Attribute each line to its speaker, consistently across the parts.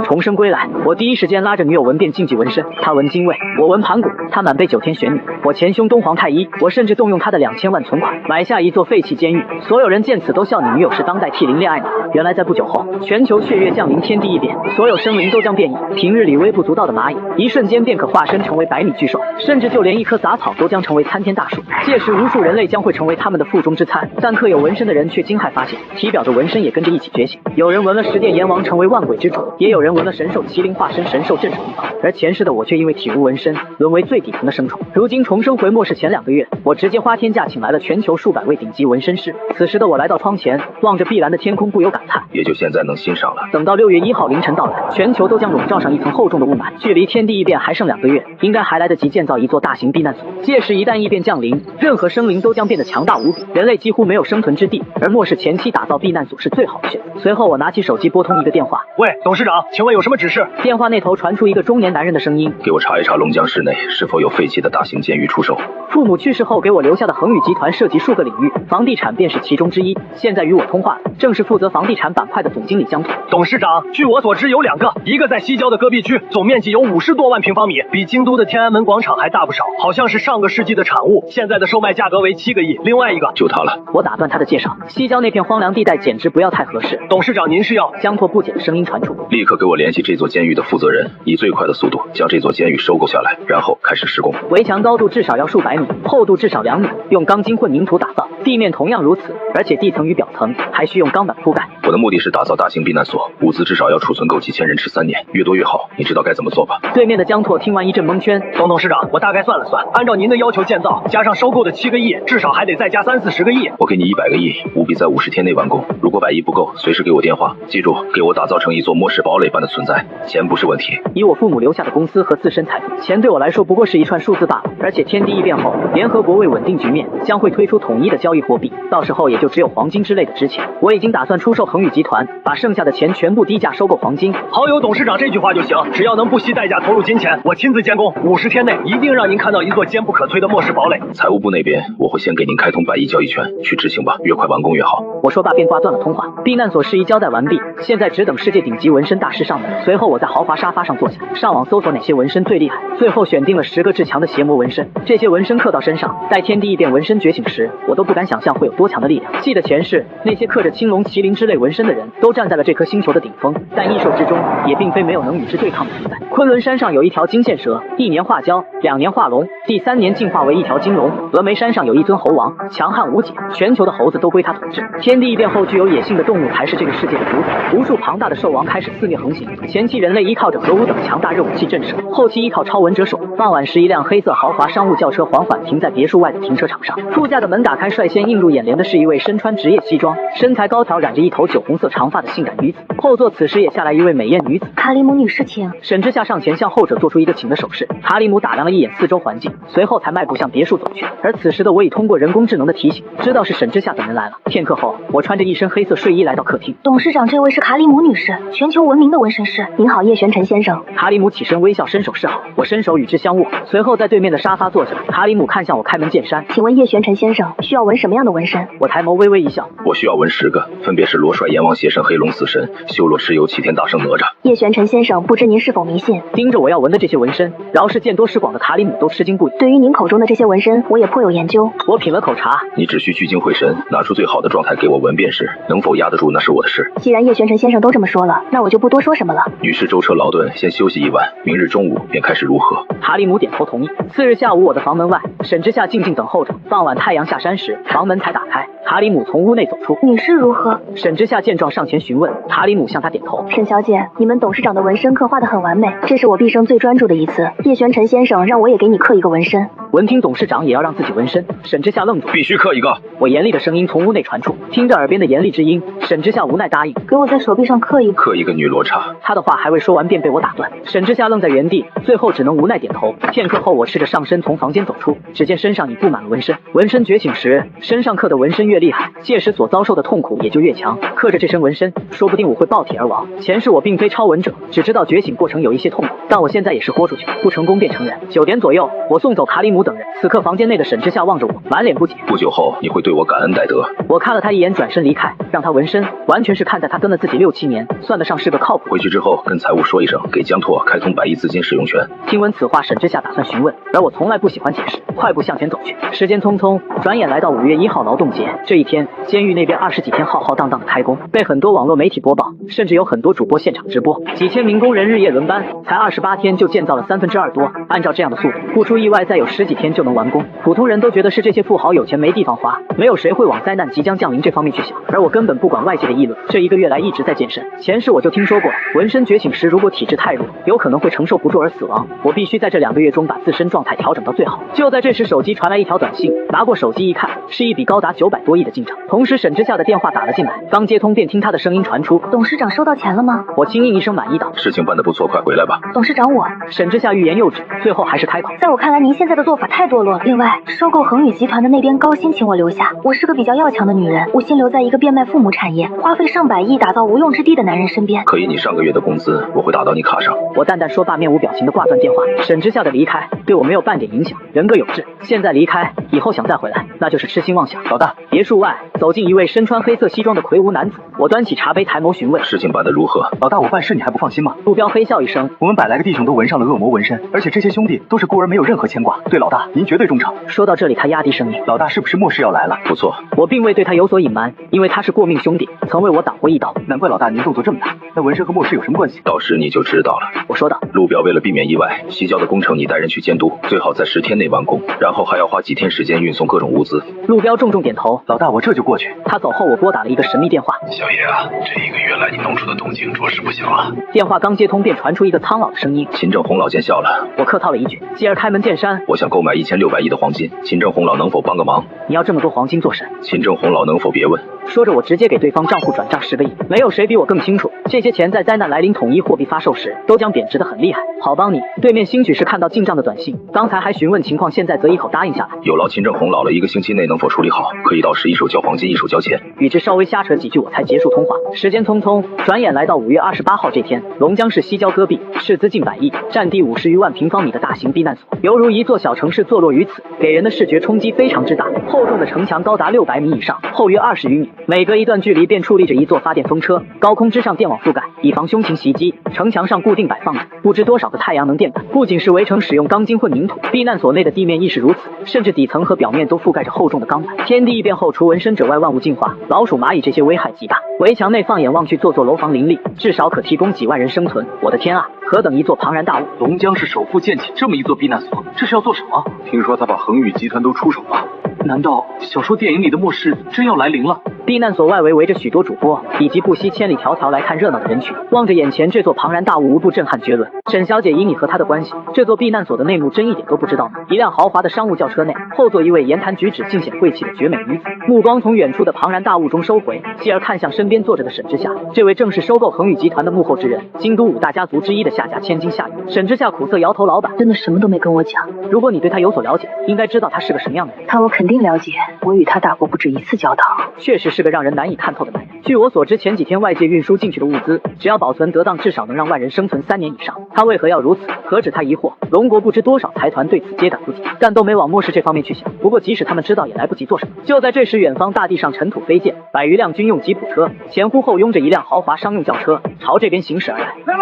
Speaker 1: 重生归来，我第一时间拉着女友文变竞技纹身，她纹精卫，我纹盘古，她满背9天玄女，我前胸东皇太一，我甚至动用她的2000万存款买下一座废弃监狱。所有人见此都笑你女友是当代 T0恋爱脑。原来在不久后，全球血月降临，天地异变，所有生灵都将变异。平日里微不足道的蚂蚁，一瞬间便可化身成为百米巨兽，甚至就连一棵杂草都将成为参天大树。届时，无数人类将会成为他们的腹中之餐。但刻有纹身的人却惊骇发现，体表的纹身也跟着一起觉醒。有人纹了10殿阎王成为万鬼之主，也有人纹了神兽麒麟化身神兽镇守一方。而前世的我却因为体无纹身，沦为最底层的生虫。如今重生回末世前2个月，我直接花天价请来了全球数百位顶级纹身师。此时的我来到窗前，望着碧蓝的天空，不由感叹：
Speaker 2: 也就现在能欣赏了。
Speaker 1: 等到6月1号凌晨到来，全球都将笼罩上一层厚重的雾霾，距离天地异变还剩2个月，应该还来得及建造一座大型避难所。届时一旦异变降临，任何生灵都将变得强大无比，人类几乎没有生存之地。而末世前期打造避难所是最好的选择。随后我拿起手机拨通一个电话：
Speaker 3: 喂，董事长，请问有什么指示？
Speaker 1: 电话那头传出一个中年男人的声音：
Speaker 2: 给我查一查龙江市内是否有废弃的大型监狱出售。
Speaker 1: 父母去世后给我留下的恒宇集团涉及数个领域，房地产便是其中之一。现在与我通话的正是负责房地产板块的总经理江拓。
Speaker 3: 董事长，据我所知有2个，一个在西郊的戈壁区，总面积有50多万平方米，比京都的天安门广场还大不少，好像是上个世纪的产物，现在的售卖价格为7个亿。另外一个
Speaker 2: 就他了。
Speaker 1: 我打断他的介绍，西郊那片荒凉地带简直不要太合适。
Speaker 3: 董事长，您是要？
Speaker 1: 江拓不解的声音传出：
Speaker 2: 立刻给我联系这座监狱的负责人，以最快的速度将这座监狱收购下来，然后开始施工。
Speaker 1: 围墙高度至少要数百米，厚度至少2米，用钢筋混凝土打造，地面同样如此，而且地层与表层还需用钢板铺盖。
Speaker 2: 我的目的是打造大型避难所，物资至少要储存够几千人吃3年，越多越好。你知道该怎么做吧？
Speaker 1: 对面的江拓听完一阵蒙圈。
Speaker 3: 董事长，我大概算了算，按照您的要求建造，加上收购的7个亿，至少还得再加30、40个亿。
Speaker 2: 我给你100个亿，务必在50天内完工。如果100亿不够，随时给我电话。记住，给我打造成一座末世堡垒般的存在。钱不是问题。
Speaker 1: 以我父母留下的公司和自身财富，钱对我来说不过是一串数字罢了。而且天地异变后，联合国为稳定局面，将会推出统一的交易货币，到时候也就只有黄金之类的值钱。我已经打算出售恒宇集团，把剩下的钱全部低价收购黄金。
Speaker 3: 好，有董事长这句话就行，只要能不惜代价投入金钱，我亲自监工，50天内一定让您看到一座坚不可摧的末世堡垒。
Speaker 2: 财务部那边我会先给您开通100亿交易权，去执行吧，越快完工越好。
Speaker 1: 我说罢便挂断了通话。避难所事宜交代完毕，现在只等世界顶级纹身大师上门。随后我在豪华沙发上坐下，上网搜索哪些纹身最厉害，最后选定了10个至强的邪魔纹身。这些纹身刻到身上，待天地异变纹身觉醒时，我都不敢想象会有多强的力量。记得前世那些刻着青龙、麒麟之类纹身的人，都站在了这颗星球的顶峰，但异兽之中也并非没有能与之对抗的存在。昆仑山上有一条金线蛇，1年化蛟，2年化龙，第3年进化为一条金龙。峨眉山上有一尊猴王，强悍无解，全球的猴子都归他统治。天地异变后，具有野性的动物才是这个世界的主宰。无数庞大的兽王开始肆虐横行。前期人类依靠着核武等强大热武器震慑，后期依靠超文者手。傍晚时，一辆黑色豪华商务轿车缓缓停在别墅外的停车场上，副驾的门打开，率先映入眼帘的是一位身穿职业西装、身材高挑、染着一头酒红色长发的性感女子。后座此时也下来一位美艳女子。
Speaker 4: 卡里姆女士，请。
Speaker 1: 沈之夏上前向后者做出一个请的手势。卡里姆打量了一眼四周环境，随后才迈步向别墅走去。而此时的我已通过人工智能的提醒，知道是沈之夏等人来了。片刻后，我穿着一身黑色睡衣来到客厅。
Speaker 4: 董事长，这位是卡里姆女士，全球闻名的纹身师。您好，叶璇晨先生。
Speaker 1: 卡里姆起身微笑，伸手示好。我伸手与之相握，随后在对面的沙发坐着。卡里姆看向我，开门见山：
Speaker 4: 请问叶璇晨先生需要纹什么样的纹身？
Speaker 1: 我抬眸微微一笑：
Speaker 2: 我需要纹10个，分别是罗帅、阎王、邪神、黑龙、死神、修罗、蚩尤、齐天大圣、哪吒。
Speaker 4: 叶璇晨先生，不知您是否迷信？
Speaker 1: 盯着我要纹的这些纹身，饶是见多识广的卡里姆都吃惊不已。
Speaker 4: 对于您口中的这些纹身，我也颇有研究。
Speaker 1: 我品了口茶：
Speaker 2: 你只需聚精会神，拿出最好的状态给我纹便是，能否压得住那是我的事。
Speaker 4: 既然叶璇晨先生都这么说了，那我就不多说什么了。
Speaker 2: 女士舟车劳顿，先休息一晚，明日中午便开始如何？
Speaker 1: 卡里姆点头同意。次日下午，我的房门外，沈之夏静静等候着。傍晚太阳下山时，房门才打开，卡里姆从屋内走出。
Speaker 4: 女士如何？
Speaker 1: 沈之夏见状上前询问。卡里姆向他点头。
Speaker 4: 沈小姐，你们董事长的纹身刻画得很完美，这是我毕生最专注的一次。叶璇晨先生让我也给你刻一个纹身。
Speaker 1: 闻听董事长也要让自己纹身，沈之夏愣住。
Speaker 2: 必须刻一个。
Speaker 1: 我严厉的声音从屋内传出。听着耳边的严厉之音，沈之夏无奈答应。
Speaker 4: 给我在手臂上刻一个。
Speaker 2: 刻一个女罗刹。
Speaker 1: 他的话还未说完便被我打断。沈之夏愣在原地，最后只能无奈点头。片刻后，我赤着上身从房间走出，只见身上已布满了纹身。纹身觉醒时，身上刻的纹身越厉害，届时所遭受的痛苦也就越强。刻着这身纹身，说不定我会爆体而亡。前世我并非超文者，只知道觉醒过程有一些痛苦，但我现在也是豁出去，不成功便成仁。9点左右，我送走卡里姆武等人。此刻房间内的沈之夏望着我，满脸不解。
Speaker 2: 不久后你会对我感恩戴德。
Speaker 1: 我看了他一眼，转身离开。让他纹身，完全是看在他跟了自己6、7年，算得上是个靠谱。
Speaker 2: 回去之后跟财务说一声，给江拓开通100亿资金使用权。
Speaker 1: 听闻此话，沈之夏打算询问，而我从来不喜欢解释，快步向前走去。时间匆匆，转眼来到5月1号劳动节。这一天，监狱那边20几天浩浩荡荡的开工，被很多网络媒体播报，甚至有很多主播现场直播。几千名工人日夜轮班，才28天就建造了2/3多。按照这样的速度，不出意外，再有10几天就能完工。普通人都觉得是这些富豪有钱没地方花，没有谁会往灾难即将降临这方面去想。而我根本不管外界的议论，这1个月来一直在健身。前世我就听说过，纹身觉醒时如果体质太弱，有可能会承受不住而死亡。我必须在这2个月中把自身状态调整到最好。就在这时，手机传来一条短信，拿过手机一看，是一笔高达900多亿的进账。同时，沈之夏的电话打了进来，刚接通便听他的声音传出：“
Speaker 4: 董事长收到钱了吗？”
Speaker 1: 我轻应一声满意道：“
Speaker 2: 事情办得不错，快回来吧。”
Speaker 4: 董事长我……
Speaker 1: 沈之夏欲言又止，最后还是开口：“
Speaker 4: 在我看来，您现在的做法太堕落了。另外，收购恒宇集团的那边高薪请我留下，我是个比较要强的女人，无心留在一个变卖父母产业、花费上百亿打造无用之地的男人身边。
Speaker 2: 可以，你上个月的工资我会打到你卡上。”
Speaker 1: 我淡淡说罢，面无表情的挂断电话。沈之夏的离开对我没有半点影响，人各有志，现在离开，以后想再回来，那就是痴心妄想。
Speaker 3: 老大，
Speaker 1: 别墅外走进一位身穿黑色西装的魁梧男子，我端起茶杯抬眸询问：“
Speaker 2: 事情办得如何？”
Speaker 3: 老大，我办事你还不放心吗？
Speaker 1: 陆彪嘿笑一声：“
Speaker 3: 我们100来个弟兄都纹上了恶魔纹身，而且这些兄弟都是孤儿，没有任何牵挂。对老大，您绝对忠诚。”
Speaker 1: 说到这里，他压低声音：“
Speaker 3: 老大是不是末世要来了？”
Speaker 2: 不错，
Speaker 1: 我并未对他有所隐瞒，因为他是过命兄弟，曾为我挡过一刀。
Speaker 3: 难怪老大您动作这么大，那纹身和末世有什么关系？
Speaker 2: 到时你就知道了。
Speaker 1: 我说道。
Speaker 2: 陆表为了避免意外，西郊的工程你带人去监督，最好在10天内完工，然后还要花几天时间运送各种物资。
Speaker 1: 陆彪重重点头：“
Speaker 3: 老大，我这就过去。”
Speaker 1: 他走后，我拨打了一个神秘电话：“
Speaker 2: 小叶啊，这1个月来你弄出的动静着实不小啊。”
Speaker 1: 电话刚接通，便传出一个苍老的声音：“
Speaker 2: 秦正红老见笑了。”
Speaker 1: 我客套了一句，继而开门见山：“
Speaker 2: 我想购买1600亿的黄金，秦正红老能否帮个忙？”“
Speaker 1: 你要这么多黄金做甚？”“
Speaker 2: 秦正红老能否别问。”
Speaker 1: 说着，我直接给对方账户转账10个亿。没有谁比我更清楚，这些钱在灾难来临统一货币发售时，都将贬值得很厉害。好帮你。对面兴许是看到进账的短信，刚才还询问情况，现在则一口答应下来。
Speaker 2: 有劳秦正红老了，1个星期内能否处理好？可以到时一手交黄金，一手交钱。
Speaker 1: 与之稍微瞎扯几句，我才结束通话。时间匆匆，转眼来到5月28号这天，龙江市西郊戈壁，斥资近100亿，占地50余万平方米的大型避难所，犹如一座小城市坐落于此，给人的视觉冲击非常之大。厚重的城墙高达600米以上，厚约20余米，每隔一段距离便矗立着一座发电风车，高空之上电网覆盖，以防凶禽袭击。城墙上固定摆放着不知多少个太阳能电板，不仅是围城使用钢筋混凝土，避难所内的地面亦是如此，甚至底层和表面都覆盖着厚重的钢板。天地异变后，除纹身者外，万物进化，老鼠、蚂蚁这些危害极大。围墙内放眼望去，座座楼房林立，至少可提供几万人生存。我的天啊，何等一座庞然大物！
Speaker 5: 龙江市首富建起这么一座避难所，这是要做什么？听说他把恒宇集团都出手了，难道小说电影里的末世真要来临了？
Speaker 1: 避难所外围围着许多主播，以及不惜千里迢迢来看热闹的人群。望着眼前这座庞然大物，无不震撼绝伦。沈小姐，以你和他的关系，这座避难所的内幕真一点都不知道吗？一辆豪华的商务轿车内，后座一位言谈举止尽显贵气的绝美女子，目光从远处的庞然大物中收回，继而看向身边坐着的沈之夏。这位正是收购恒宇集团的幕后之人，京都5大家族之一的夏家千金夏雨。沈之夏苦涩摇头，老板
Speaker 4: 真的什么都没跟我讲。
Speaker 1: 如果你对他有所了解，应该知道他是个什么样的人。
Speaker 4: 他我肯定了解，我与他打过不止1次交道。
Speaker 1: 确实是个让人难以看透的男人。据我所知，前几天外界运输进去的物资，只要保存得当，至少能让万人生存3年以上。他为何要如此？何止他疑惑，龙国不知多少财团对此皆感不解，但都没往末世这方面去想。不过即使他们知道，也来不及做什么。就在这时，远方大地上尘土飞溅，100余辆军用吉普车前呼后拥着一辆豪华商用轿车朝这边行驶而来。
Speaker 3: 来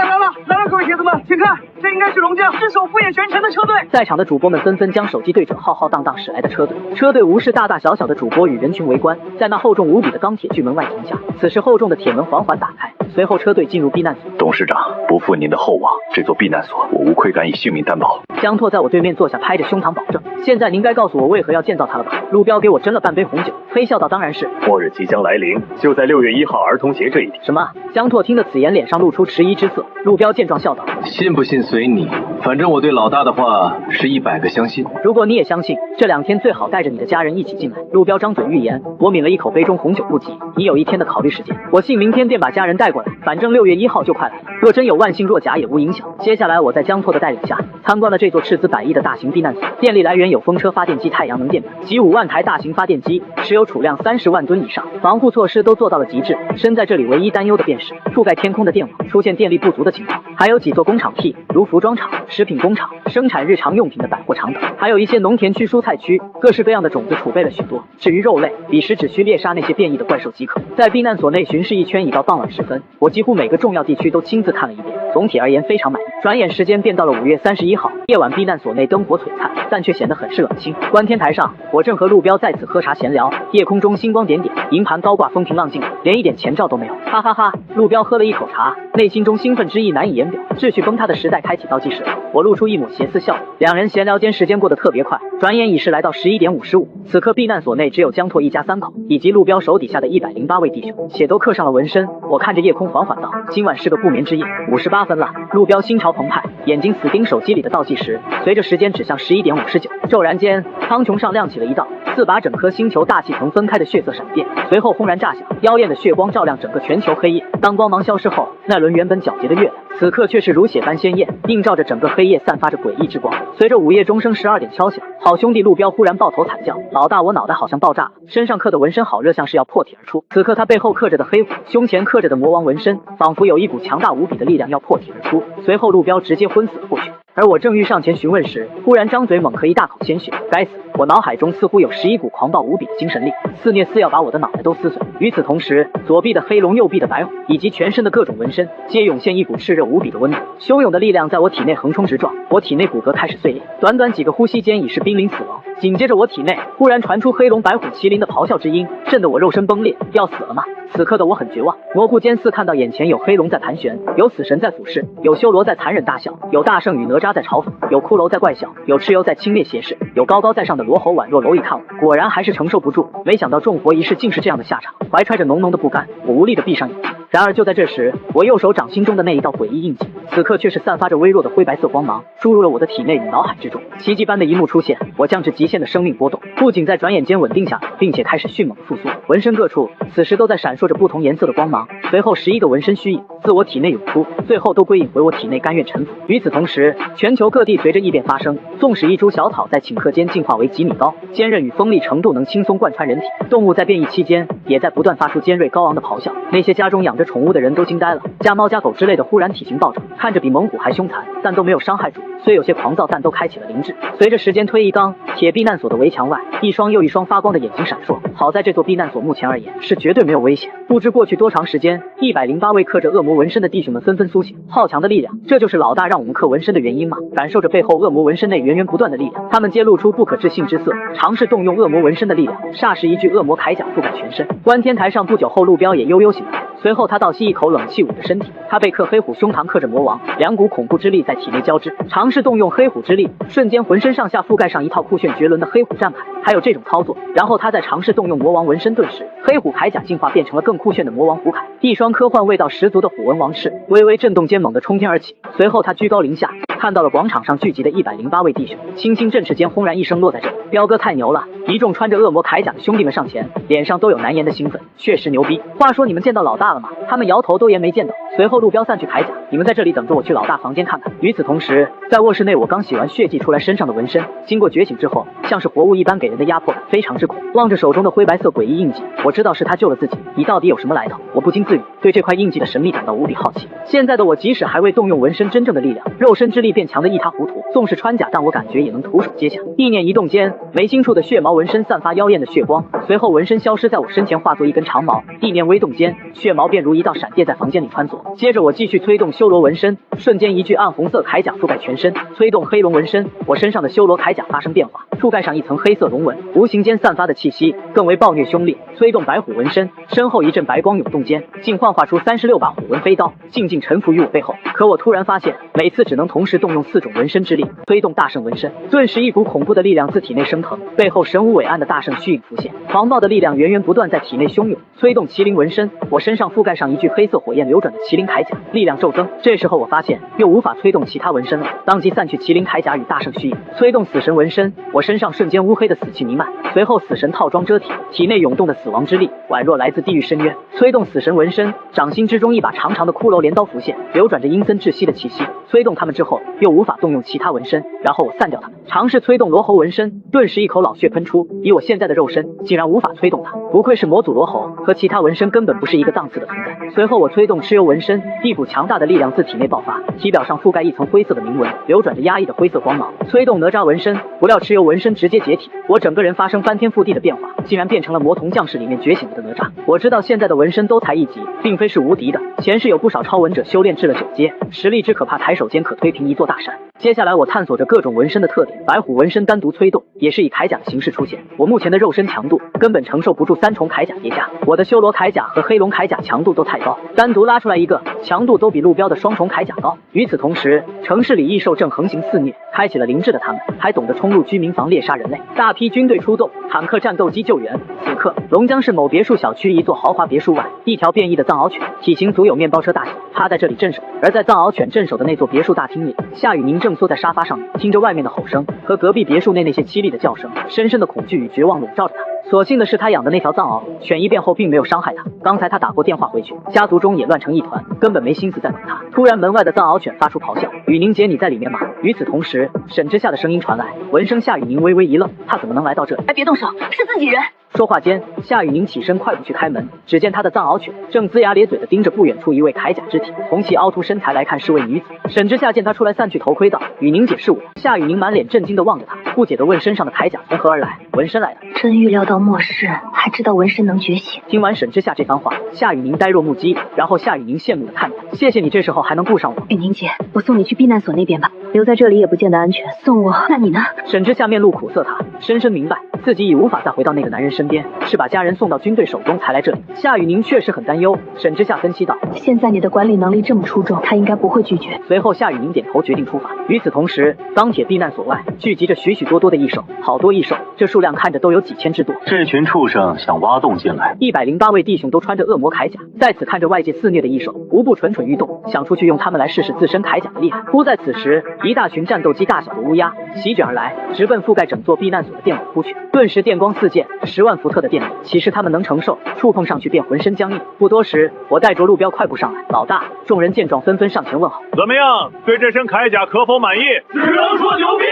Speaker 3: 了，各位铁子们，请看，这应该是龙江市首富也玄尘的车队。
Speaker 1: 在场的主播们纷纷将手机对准浩浩荡荡驶来的车队，车队无视大大小小的主播与人群围观，在那厚重无比的钢铁巨门外停下。此时厚重的铁门缓缓打开，随后车队进入避难所。
Speaker 2: 董事长，不负您的厚望，这座避难所我无愧敢以性命担保。
Speaker 1: 江拓在我对面坐下，拍着胸膛保证。现在您该告诉我为何要建造它了吧？陆彪给我斟了半杯红酒，嘿笑道：“当然是
Speaker 5: 末日即将来临，就在6月1号儿童节这一天。”
Speaker 1: 什么？江拓听得此言，脸上露出迟疑之色。陆彪见状笑道：“
Speaker 5: 信不信随你，反正我对老大的话是100个相信。
Speaker 1: 如果你也相信，这2天最好带着你的家人一起进来。”陆彪张嘴欲言，我抿了一口杯中红酒，不急，你有1天的考虑时间。我信明天便把家人带过来，反正6月1号就快来了。若真有万幸若假也无影响。接下来我在江拓的带领下参观了这这座斥资100亿的大型避难所，电力来源有风车发电机、太阳能电板及5万台大型发电机，持有储量30万吨以上，防护措施都做到了极致。身在这里唯一担忧的便是覆盖天空的电网出现电力不足的情况，还有几座工厂譬如服装厂、食品工厂、生产日常用品的百货厂等，还有一些农田区、蔬菜区，各式各样的种子储备了许多。至于肉类，彼时只需猎杀那些变异的怪兽即可。在避难所内巡视一圈已到傍晚时分，我几乎每个重要地区都亲自看了一遍，总体而言非常满意。转眼时间便到了5月31号，夜晚避难所内灯火璀璨，但却显得很是冷清。观天台上，我正和路标在此喝茶闲聊，夜空中星光点点，银盘高挂，风平浪静，连一点前兆都没有。哈哈哈！路标喝了一口茶，内心中兴奋之意难以言表。秩序崩塌的时代开启倒计时了，我露出一抹邪似笑。两人闲聊间，时间过得特别快，转眼已是来到11点55。此刻避难所内只有江拓一家3口，以及路标手底下的108位弟兄，且都刻上了纹身。我看着夜空缓缓道：今晚是个不眠之夜。58分了，路标心潮澎湃，眼睛死盯手机里的倒计时，随着时间指向11点59。骤然间，苍穹上亮起了一道4把整颗星球大气层分开的血色闪电，随后轰然炸响，妖艳的血光照亮整个全球黑夜。当光芒消失后，那轮原本皎洁的月亮，此刻却是如血般鲜艳，映照着整个黑夜，散发着诡异之光。随着午夜钟声12点敲响，好兄弟路标忽然抱头惨叫：老大，我脑袋好像爆炸了，身上刻的纹身好热，像是要破体而出。此刻他背后刻着的黑虎，胸前刻着的魔王纹身，仿佛有一股强大无比的力量要破体而出。随后路标直接昏死了过去。而我正欲上前询问时，忽然张嘴猛喝一大口鲜血。该死！我脑海中似乎有11股狂暴无比的精神力，肆虐似要把我的脑袋都撕碎。与此同时，左臂的黑龙、右臂的白虎，以及全身的各种纹身，皆涌现一股炽热无比的温度。汹涌的力量在我体内横冲直撞，我体内骨骼开始碎裂，短短几个呼吸间已是濒临死亡。紧接着我体内忽然传出黑龙、白虎、麒麟的咆哮之音，震得我肉身崩裂。要死了吗？此刻的我很绝望，模糊间似看到眼前有黑龙在盘旋，有死神在俯视，有修罗在残忍大笑，有大圣与哪吒在嘲讽，有骷髅在怪笑，有蚩尤在轻蔑斜视，有高高在上的罗喉宛若蝼蚁看我。果然还是承受不住，没想到重活一世竟是这样的下场。怀揣着浓浓的不甘，我无力地闭上眼睛。然而就在这时，我右手掌心中的那一道诡异印记，此刻却是散发着微弱的灰白色光芒，注入了我的体内与脑海之中。奇迹般的一幕出现，我降至极限的生命波动，不仅在转眼间稳定下来，并且开始迅猛复苏。纹身各处此时都在闪烁着不同颜色的光芒，随后11个纹身虚影自我体内涌出，最后都归隐回我体内，甘愿臣服。与此同时，全球各地随着异变发生，纵使一株小草在顷刻间进化为几米高，坚韧与锋利程度能轻松贯穿人体，动物在变异期间也在不断发出尖锐高昂的咆哮。那些家中养着宠物的人都惊呆了，家猫家狗之类的忽然体型暴涨，看着比猛虎还凶残，但都没有伤害主，虽有些狂躁，但都开启了灵智。随着时间推移，当铁避难所的围墙外，一双又一双发光的眼睛闪烁。好在这座避难所目前而言是绝对没有危险。不知过去多长时间，108位刻着恶魔纹身的弟兄们纷纷苏醒。好强的力量，这就是老大让我们刻纹身的原因吗？感受着背后恶魔纹身内源源不断的力量，他们皆露出不可置信之色，尝试动用恶魔纹身的力量。霎时一具恶魔铠甲覆盖全身。观天台上不久后，路标也悠悠醒来，随后他倒吸一口冷气，捂着身体。他被刻黑虎，胸膛刻着魔王，两股恐怖之力在体内交织，尝试动用黑虎之力，瞬间浑身上下覆盖上一套酷炫绝伦的黑虎战牌。还有这种操作，然后他再尝试动用魔王纹身，顿时黑虎铠甲进化变成了更酷炫的魔王虎铠，一双科幻味道十足的虎纹王翅微微震动间猛地冲天而起。随后他居高临下，看到了广场上聚集的108位弟兄，轻轻振翅间轰然一声落在这里。彪哥太牛了！一众穿着恶魔铠甲的兄弟们上前，脸上都有难言的兴奋，确实牛逼。话说你们见到老大了吗？他们摇头都言没见到。随后路标散去铠甲，你们在这里等着我去老大房间看看。与此同时，在卧室内，我刚洗完血迹出来身上的纹身，经过觉醒之后，像是活物一般，给人的压迫感非常之恐。望着手中的灰白色诡异印记，我知道是他救了自己。你到底有什么来头？我不禁自语，对这块印记的神秘感到无比好奇。现在的我即使还未动用纹身真正的力量，肉身之力便强得一塌糊涂。纵使穿甲，但我感觉也能徒手接下。意念一动间，眉心处的血毛纹身散发妖艳的血光，随后纹身消失在我身前，化作一根长毛。意念微动间，血毛便如一道闪电在房间里穿梭。接着我继续催动修罗纹身，瞬间一具暗红色铠甲覆盖全身。催动黑龙纹身，我身上的修罗铠甲发生变化，覆盖上一层黑色龙纹，无形间散发的气息更为暴虐凶烈。催动白虎纹身，身后一阵白光涌动间，竟幻化出36把虎纹飞刀，静静臣服于我背后。可我突然发现，每次只能同时动用4种纹身之力。催动大圣纹身，顿时一股恐怖的力量自体内升腾，背后神武伟岸的大圣虚影浮现，狂暴的力量源源不断在体内汹涌。催动麒麟纹身，我身上覆盖上一具黑色火焰流转的麒麟铠甲，力量骤增。这时候我发现又无法催动其他纹身了，当即散去麒麟铠甲与大圣虚影。催动死神纹身，我身上瞬间乌黑的死气弥漫，随后死神套装遮体，体内涌动的死亡之力宛若来自地狱深渊。催动死神纹身，掌心之中一把长长的骷髅镰刀浮现，流转着阴森窒息的气息，催动它们之后，又无法动用其他纹身，然后我散掉它们，尝试催动罗喉纹身，顿时一口老血喷出。以我现在的肉身，竟然无法催动它，不愧是魔祖罗喉，和其他纹身根本不是一个档次的存在。随后我催动蚩尤纹身，一股强大的力量自体内爆发，体表上覆盖一层灰色的铭文，流转着压抑的灰色光芒。催动哪吒纹身，不料蚩尤纹身直接解体，我整个人发生翻天覆地的变化，竟然变成了魔童降世里面觉醒了的哪吒。我知道现在的纹身都才1级，并非是无敌的，前世有不少超纹者修炼至了9阶，实力之可怕，抬手间可推平一座大山。接下来我探索着各种纹身的特点，白虎纹身单独催动，也是以铠甲的形式出现。我目前的肉身强度根本承受不住3重铠甲叠加，我的修罗铠甲和黑龙铠甲强度都太高，单独拉出来一个强度都比路标的双重铠甲高。与此同时，城市里异兽正横行肆虐，开启了灵智的他们还懂得冲入居民房猎杀人类，大批军队出动，坦克战斗机救援。此刻龙江市某别墅小区一座豪华别墅外，一条变异的藏獒犬，体型足有面包车大小，趴在这里镇守。而在藏獒犬镇守的那座别墅大厅里，夏雨宁正缩在沙发上面，听着外面的吼声和隔壁别墅内那些凄厉的叫声，深深的恐惧与绝望笼罩着他。所幸的是，他养的那条藏獒犬一变后并没有伤害他。刚才他打过电话回去，家族中也乱成一团，根本没心思再管他。突然门外的藏獒犬发出咆哮：“雨宁姐，你在里面吗？”与此同时，沈之夏的声音传来，闻声夏雨宁微微一愣，他怎么能来到这里？
Speaker 4: 别动手，是自己人。
Speaker 1: 说话间，夏雨宁起身快步去开门，只见他的藏獒犬正龇牙咧嘴地盯着不远处一位铠甲之体，从其凹凸身材来看是位女子。沈之夏见他出来，散去头盔道：“雨宁姐是我。”夏雨宁满脸震惊地望着他，不解地问：“身上的铠甲从何而来？纹身来的？”
Speaker 4: 真预料到末世，还知道纹身能觉醒。
Speaker 1: 听完沈之夏这番话，夏雨宁呆若木鸡，然后夏雨宁羡慕地看着他：“谢谢你这时候还能顾上我。”
Speaker 4: 雨宁姐，我送你去避难所那边吧，留在这里也不见得安全。送我？那你呢？
Speaker 1: 沈之夏面露苦涩，他深深明白自己已无法再回到那个男人身边，是把家人送到军队手中才来这里。夏雨宁确实很担忧。沈之夏分析道：“
Speaker 4: 现在你的管理能力这么出众，他应该不会拒绝。”
Speaker 1: 随后夏雨宁点头决定出发。与此同时，钢铁避难所外聚集着许许多多的异兽，好多异兽，这数量看着都有几千只多。
Speaker 6: 这群畜生想挖洞进来。
Speaker 1: 108位弟兄都穿着恶魔铠甲，在此看着外界肆虐的异兽，无不蠢蠢欲动，想出去用他们来试试自身铠甲的厉害。忽在此时，一大群战斗机大小的乌鸦席卷而来，直奔覆盖整座避难所的电网扑去。顿时电光四溅，10万伏特的电力，岂是他们能承受？触碰上去便浑身僵硬。不多时，我带着路标快步上来。老大，众人见状纷纷上前问好。
Speaker 7: 怎么样？对这身铠甲可否满意？
Speaker 3: 只能说牛逼！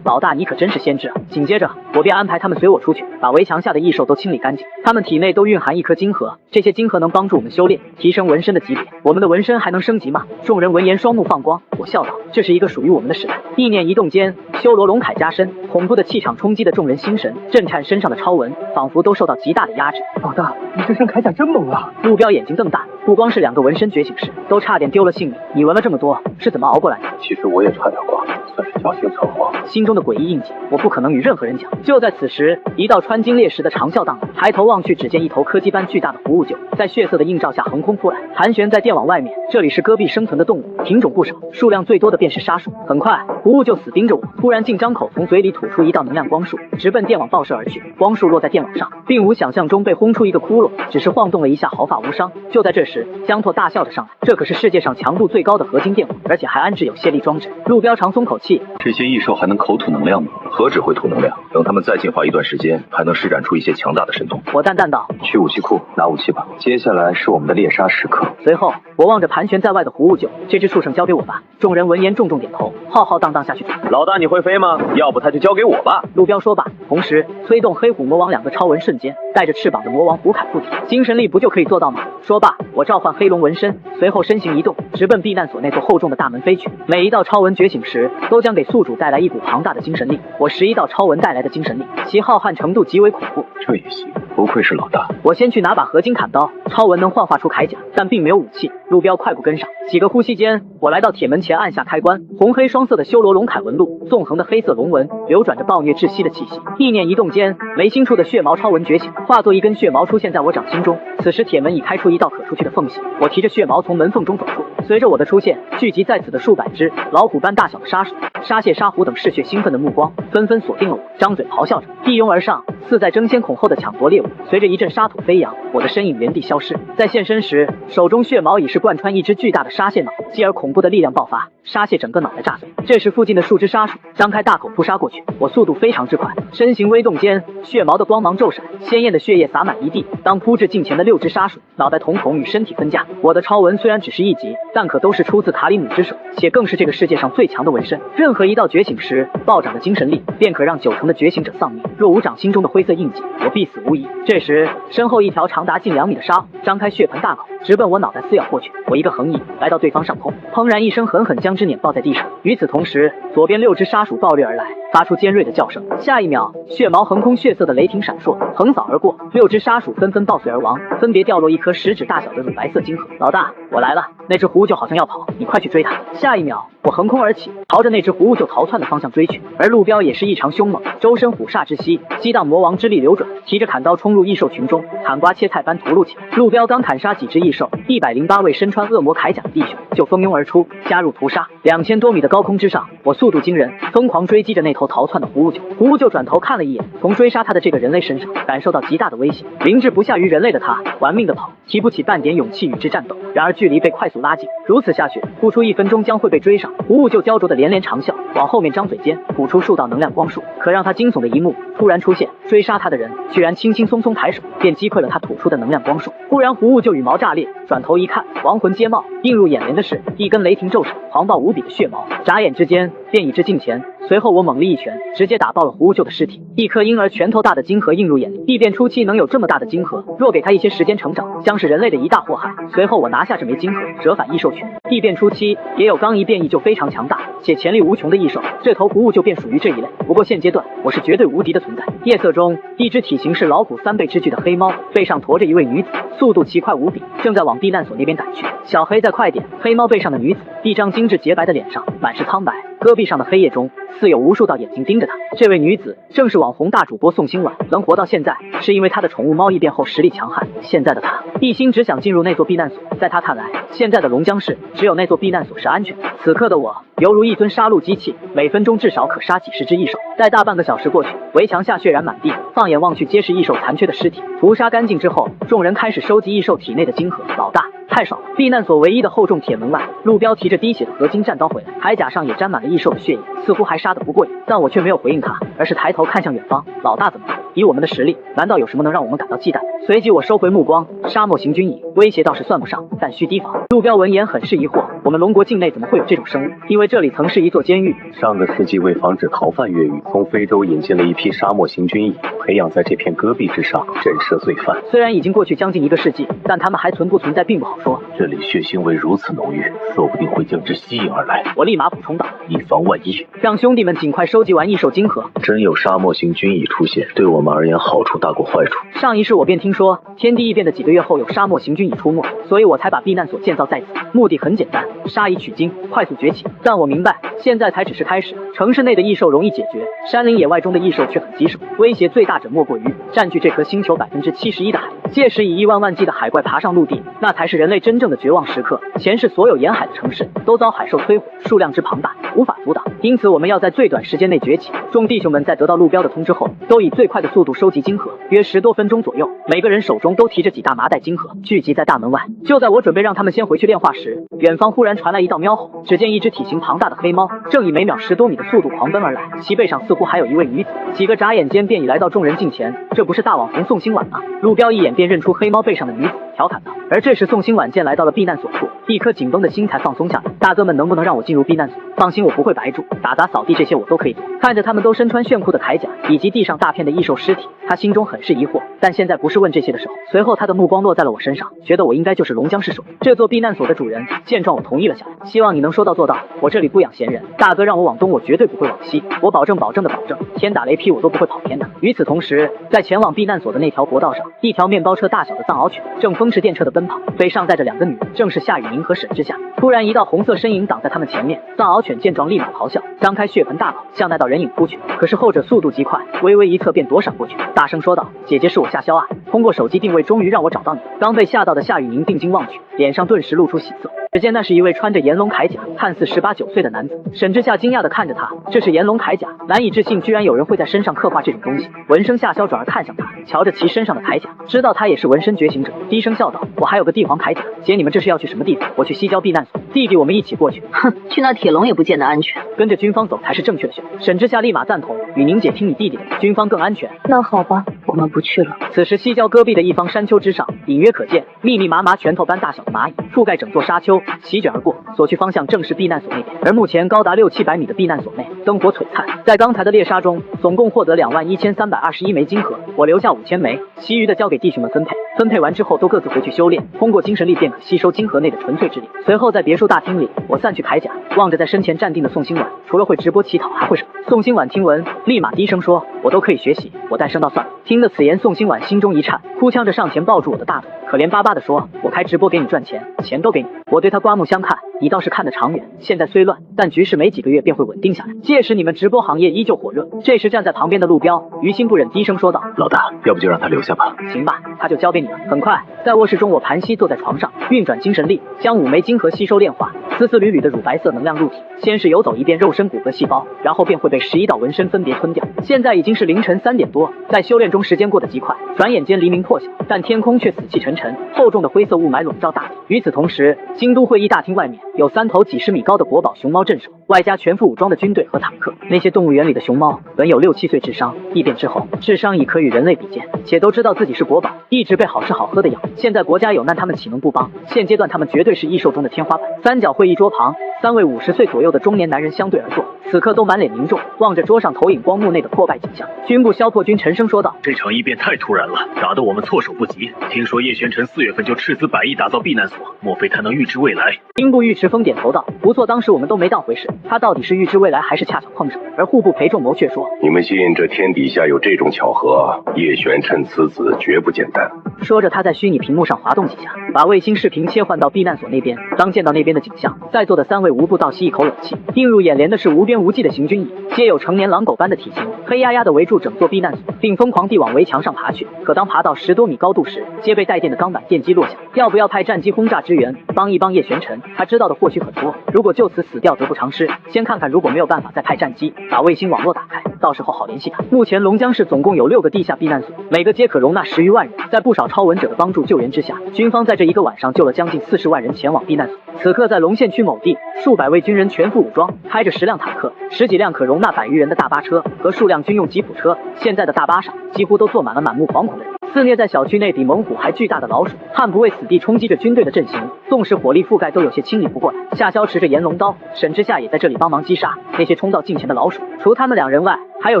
Speaker 1: 老大，你可真是先知啊！紧接着，我便安排他们随我出去，把围墙下的异兽都清理干净。他们体内都蕴含一颗金核，这些金核能帮助我们修炼，提升纹身的级别。我们的纹身还能升级吗？众人闻言双目放光。我笑道：“这是一个属于我们的时代。”意念一动间，修罗龙铠加身，恐怖的气场冲击的众人心神，震颤身上的超纹仿佛都受到极大的压制。
Speaker 3: 老大，你这身铠甲真猛啊！
Speaker 1: 路标眼睛瞪大，不光是2个纹身觉醒时，都差点丢了性命。你纹了这么多，是怎么熬过来的？
Speaker 6: 其实我也差点挂，算是侥幸存活。
Speaker 1: 心中的诡异印记，我不可能与任何人讲。就在此时，一道穿金裂石的长啸荡来，抬头望去，只见一头柯基般巨大的狐物鹫在血色的映照下横空扑来，盘旋在电网外面。这里是戈壁生存的动物，品种不少，数量最多的便是沙鼠。很快，狐物就死盯着我，突然竟张口从嘴里吐出一道能量光束，直奔电网爆射而去。光束落在电网上，并无想象中被轰出一个窟窿，只是晃动了一下，毫发无伤。就在这时，江拓大笑着上来，这可是世界上强度最高的合金电网，而且还安置有泄力装置。路标长松口气，
Speaker 6: 这些异兽还能口吐能量吗？
Speaker 2: 何止会吐能量，等他们再进化一段时间，还能施展出一些强大的神通。
Speaker 1: 我淡淡道：“
Speaker 6: 去武器库拿武器吧，接下来是我们的猎杀时刻。”
Speaker 1: 随后，我望着盘旋在外的狐物鹫，这只畜生交给我吧。众人闻言重重点头，浩浩荡荡下去。
Speaker 7: 老大，你会飞吗？要不他就交给我吧。
Speaker 1: 路标说罢，同时催动黑虎魔王2个超纹，瞬间带着翅膀的魔王虎铠附体，精神力不就可以做到吗？说罢，我召唤黑龙纹身，随后身形一动，直奔避难所那座厚重的大门飞去。每一道超纹觉醒时，都将给宿主带来一股庞大的精神力。我11道超纹带来的精神力，其浩瀚程度极为恐怖。
Speaker 6: 这也行，不愧是老大。
Speaker 1: 我先去拿把合金砍刀，超纹能幻化出铠甲，但并没有武器。路标快步跟上，几个呼吸间，我来到铁门前，按下开关。红黑双色的修罗龙铠纹路，纵横的黑色龙纹，流转着暴虐窒息的气息。意念一动间，眉心处的血毛超纹觉醒，化作一根血毛出现在我掌心中。此时铁门已开出一道可出去的缝隙，我提着血毛从门缝中走出。随着我的出现，聚集在此的数百只老虎般大小的沙鼠、沙蟹、沙狐等嗜血兴奋的目光纷纷锁定了我，张嘴咆哮着，一拥而上，似在争先恐后的抢夺猎物。舞，随着一阵沙土飞扬，我的身影原地消失。在现身时，手中血矛已是贯穿一只巨大的沙蟹脑，继而恐怖的力量爆发，沙蟹整个脑袋炸碎。这时附近的数只沙鼠张开大口扑杀过去，我速度非常之快，身形微动间，血矛的光芒骤闪，鲜艳的血液洒满一地。当扑至近前的6只沙鼠，脑袋瞳孔与身体分家。我的超纹虽然只是1级，但可都是出自卡里姆之手，且更是这个世界上最强的纹身。任何一道觉醒时暴涨的精神力，便可让90%的觉醒者丧命。若无长心中的灰色印记，我必死无疑。这时，身后一条长达近2米的沙虎张开血盆大口，直奔我脑袋撕咬过去。我一个横移，来到对方上空，砰然一声，狠狠将之碾爆在地上。与此同时，左边6只沙鼠暴掠而来，发出尖锐的叫声。下一秒，血毛横空，血色的雷霆闪烁，横扫而过，6只沙鼠纷纷爆碎而亡，分别掉落一颗食指大小的乳白色晶核。老大，我来了！那只狐鹫好像要跑，你快去追它！下一秒，我横空而起，朝着那只狐鹫逃窜的方向追去，而陆彪也是异常凶猛，周身虎煞之息，激荡魔王之力流转，提着砍刀冲入异兽群中，砍瓜切菜般屠戮起来。陆彪刚砍杀几只异兽，108位身穿恶魔铠甲的弟兄就蜂拥而出，加入屠杀。2000多米的高空之上，我速度惊人，疯狂追击着那头逃窜的狐鹫。狐鹫转头看了一眼，从追杀他的这个人类身上感受到极大的威胁。灵智不下于人类的他，玩命的跑，提不起半点勇气与之战斗。然而距离被快速拉近，如此下去，不出1分钟将会被追上。狐鹫焦灼的连连长啸，往后面张嘴间吐出数道能量光束。可让他惊悚的一幕突然出现，追杀他的人居然轻轻松松抬手便击溃了他吐出的能量光束。忽然狐鹫就羽毛炸裂，转头一看，亡魂皆冒，映入眼帘的是一根雷霆骤闪，狂暴无比的血毛，眨眼之间便已至近前。随后我猛力一拳，直接打爆了狐鹫的尸体。一颗婴儿拳头大的晶核映入眼里，异变初期能有这么大的晶核，若给他一些时间成长，将是人类的一大祸害。随后我拿下这枚晶核，折返异兽群。异变初期也有刚一变异就非常强大且潜力无穷的异兽，这头狐鹫就便属于这一类。不过现阶段我是绝对无敌的存在。夜色中，一只体型是老虎3倍之巨的黑猫，背上驮着一位女子，速度奇快无比，正在往避难所那边赶去。小黑，再快点！黑猫背上的女子，一张精致洁白的脸上满是苍白，戈壁上的黑夜中似有无数道眼睛盯着她。这位女子正是网红大主播宋新婉，能活到现在是因为她的宠物猫异变后实力强悍。现在的她一心只想进入那座避难所，在她看来，现在的龙江市只有那座避难所是安全的。此刻的我犹如一尊杀戮机器，每分钟至少可杀几十只异兽。待大半个小时过去，围墙下血染满地，放眼望去皆是异兽残缺的尸体。屠杀干净之后，众人开始收集异兽体内的晶核。老大，太爽了！避难所唯一的厚重铁门外，陆彪提着滴血的合金战刀回来，铠甲上也沾满了异兽的血液，似乎还杀得不过瘾。但我却没有回应他，而是抬头看向远方。老大怎么了？以我们的实力，难道有什么能让我们感到忌惮？随即我收回目光，沙漠行军蚁威胁倒是算不上，但需提防。陆彪闻言很是疑惑，我们龙国境内怎么会有这种生物？因为这里曾是一座监狱。
Speaker 6: 上个世纪为防止逃犯越狱，从非洲引进了一批沙漠行军蚁，培养在这片戈壁之上，震慑罪犯。
Speaker 1: 虽然已经过去将近1个世纪，但他们还存不存在并不好说。
Speaker 6: 这里血腥味如此浓郁，说不定会将之吸引而来。
Speaker 1: 我立马补充道，
Speaker 6: 以防万一，
Speaker 1: 让兄弟们尽快收集完异兽晶核。
Speaker 6: 真有沙漠行军蚁出现，对我们而言好处大过坏处。
Speaker 1: 上一世我便听说天地异变的几个月后有沙漠行军蚁出没，所以我才把避难所建造在此，目的很简单，杀蚁取经，快速崛起。但我明白，现在才只是开始。城市内的异兽容易解决，山林野外中的异兽却很棘手，威胁最大者莫过于占据这颗星球71%的海。届时以1万万计的海怪爬上陆地，那才是人类真正的绝望时刻。前世所有沿海的城市都遭海兽摧毁，数量之庞大，无法阻挡。因此我们要在最短时间内崛起。众弟兄们在得到陆彪的通知后，都以最快的速度收集晶核，约10多分钟左右，每个人手中都提着几大麻袋晶核，聚集在大门外。就在我准备让他们先回去炼化时，远方忽然传来一道喵吼，只见一只体型庞大的黑猫正以每秒10多米的速度狂奔而来，其背上似乎还有一位女子。几个眨眼间便已来到众人近前，这不是大网红宋新婉吗？陆彪一眼便认出黑猫背上的女子，调侃道。而这时宋新婉见来到了避难所处，一颗紧绷的心才放松下来。大哥们能不能让我进入避难所？放心，我不会白住，打杂扫地这些我都可以做。看着他们都身穿炫酷的铠甲，以及地上大片的异兽尸体，他心中很是疑惑，但现在不是问这些的时候。随后他的目光落在了我身上，觉得我应该就是龙江市首领，这座避难所的主人。见状我同意了下来，希望你能说到做到，我这里不养闲人，大哥让我往东，我绝对不会往西，我保证的保证，天打雷劈我都不会跑偏的。与此同时，在前往避难所的那条国道上，一条面包车大小的藏獒犬正风驰电掣的奔跑，背上载着2个女人，正是夏雨宁和沈之夏。突然一道红色身影挡在他们前面，藏獒犬见状立马咆哮，张开血盆大口向那道人影扑去。可是后者速度极快，微微一侧便躲闪过去，大声说道：姐姐，是我夏潇啊，通过手机定位终于让我找到你。刚被吓到的夏雨宁定睛望去，脸上顿时露出喜色。只见那是一位穿着炎龙铠甲、看似18、19岁的男子。沈之夏惊讶地看着他，这是炎龙铠甲，难以置信，居然有人会在身上刻画这种东西。闻声夏萧转而看向他，瞧着其身上的铠甲，知道他也是纹身觉醒者，低声笑道：“我还有个帝皇铠甲，姐，你们这是要去什么地方？我去西郊避难所，弟弟我们一起过去。”
Speaker 8: 哼，去那铁笼也不见得安全，
Speaker 1: 跟着军方走才是正确的选择。沈之夏立马赞同，雨宁姐听你弟弟的，军方更安全。
Speaker 8: 那好吧，我们不去了。
Speaker 1: 此时西郊戈壁的一方山丘之上，隐约可见密密麻麻拳头般大小的蚂蚁覆盖整座沙丘，席卷而过，所去方向正是避难所那边。而目前高达6、700米的避难所内，灯火璀璨。在刚才的猎杀中，总共获得21321枚金核，我留下5000枚，其余的交给弟兄们分配。分配完之后，都各自回去修炼，通过精神力便可吸收金核内的纯粹之力。随后在别墅大厅里，我散去铠甲，望着在身前站定的宋新婉，除了会直播乞讨还会什么？宋新婉听闻，立马低声说：“我都可以学习，我单声道算了。”听了此言，宋新婉心中一颤，哭腔着上前抱住我的大腿，可怜巴巴地说：“我开直播给你赚钱，钱都给你。”我对他刮目相看，你倒是看得长远，现在虽乱，但局势没几个月便会稳定下来，届时你们直播行业依旧火热。这时站在旁边的陆彪于心不忍，低声说道：“
Speaker 6: 老大，要不就让他留下吧。”
Speaker 1: 行吧，他就交给你了。很快，在卧室中，我盘膝坐在床上，运转精神力，将5枚金核吸收炼化，丝丝缕缕的乳白色能量入体，先是游走一遍肉身骨骼细胞，然后便会被11道纹身分别吞掉。现在已经是凌晨3点多，在修炼中时间过得极快，转眼间黎明破晓，但天空却死气沉沉，厚重的灰色雾霾笼罩大地。与此同时，京都会议大厅外面有3头几十米高的国宝熊猫镇守，外加全副武装的军队和坦克。那些动物园里的熊猫本有6、7岁智商，异变之后智商已可与人类比肩，且都知道自己是国宝，一直被好吃好喝的养。现在国家有难，他们岂能不帮？现阶段他们绝对是异兽中的天花板。三角会议桌旁，3位50岁左右的中年男人相对而坐，此刻都满脸凝重，望着桌上投影光幕内的破败景象。军部萧破军沉声说道：“
Speaker 7: 这场异变太突然了，打得我们措手不及。听说叶玄尘4月份就斥资100亿打造避难所，莫非他能预知未来？”
Speaker 1: 兵部尉迟峰点头道：“不错，当时我们都没当回事，他到底是预知未来，还是恰巧碰上？”而户部裴仲谋却说：“
Speaker 9: 你们信这天底下有这种巧合？叶玄尘此子绝不简单。”
Speaker 1: 说着，他在虚拟屏幕上滑动几下，把卫星视频切换到避难所那边。当见到那边的景象，在座的3位无不倒吸一口冷气。映入眼帘的是无边无际的行军蚁，皆有成年狼狗般的体型，黑压压的围住整座避难所，并疯狂地往围墙上爬去。可当爬到10多米高度时，皆被带电的钢板电击落下。要不要派战机轰炸支援，帮一帮叶玄尘？他知道的或许很多，如果就此死掉得不偿失，先看看如果没有办法再派战机把卫星网络打开，到时候好联系他。目前龙江市总共有6个地下避难所，每个皆可容纳10余万人。在不少超文者的帮助救援之下，军方在这一个晚上救了将近40万人前往避难所。此刻在龙县区某地，数百位军人全副武装，开着10辆坦克、10几辆可容纳100余人的大巴车和数辆军用吉普车。现在的大巴上几乎都坐满了满目惶恐的人。肆虐在小区内比猛虎还巨大的老鼠，悍不畏死地冲击着军队的阵型，纵使火力覆盖都有些清理不过来。夏萧持着炎龙刀，沈之夏也在这里帮忙击杀那些冲到近前的老鼠。除他们2人外，还有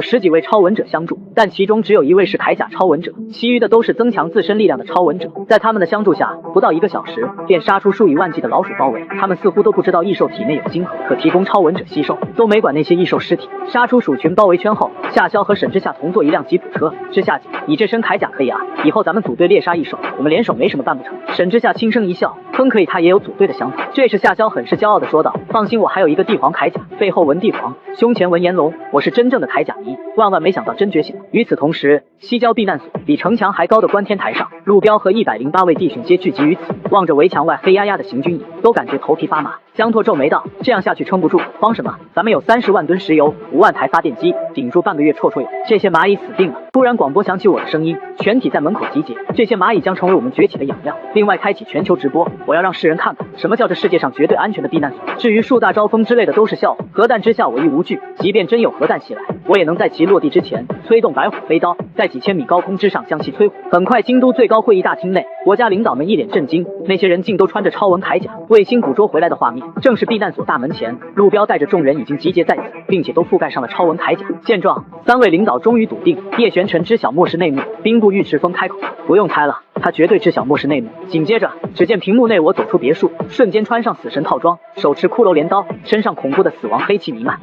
Speaker 1: 10几位超文者相助，但其中只有1位是铠甲超文者，其余的都是增强自身力量的超文者。在他们的相助下，不到1个小时便杀出数以万计的老鼠包围。他们似乎都不知道异兽体内有金核，可提供超文者吸收，都没管那些异兽尸体。杀出鼠群包围圈后，夏萧和沈之夏同坐一辆吉普车。之夏姐，你这身铠甲可以啊，以后咱们组队猎杀异兽，我们联手没什么办不成。沈之夏轻声一笑，哼，可以，他也有组队的想法。这时夏萧很是骄傲地说道：“放心，我还有一个帝皇铠甲，背后纹帝皇，胸前纹炎龙，我是真正的铠甲迷。”万万没想到真觉醒了。与此同时，西郊避难所比城墙还高的观天台上，陆彪和108位弟兄皆聚集于此，望着围墙外黑压压的行军蚁，都感觉头皮发麻。江拓皱眉道：“这样下去撑不住，慌什么？咱们有30万吨石油，5万台发电机，顶住半个月绰绰有。这些蚂蚁死定了。”突然广播响起我的声音，全体在门口集结，这些蚂蚁将成为我们崛起的养料。另外开启全球直播，我要让世人看看什么叫这世界上绝对安全的避难所。至于树大招风之类的都是笑话，核弹之下我亦无惧，即便真有核弹袭来，我也能在其落地之前催动白虎飞刀，在几千米高空之上将其摧毁。很快，京都最高会议大厅内，国家领导们一脸震惊，那些人竟都穿着超文铠甲。卫星捕捉回来的画面正是避难所大门前，陆彪带着众人已经集结在此，并且都覆盖上了超文铠甲。见状，3位领导终于笃定叶玄尘知晓末世内幕。兵部尉迟峰开口：“不用猜了，他绝对知晓末世内幕。”紧接着，只见屏幕内我走出别墅，瞬间穿上死神套装，手持骷髅镰刀，身上恐怖的死亡黑气弥漫。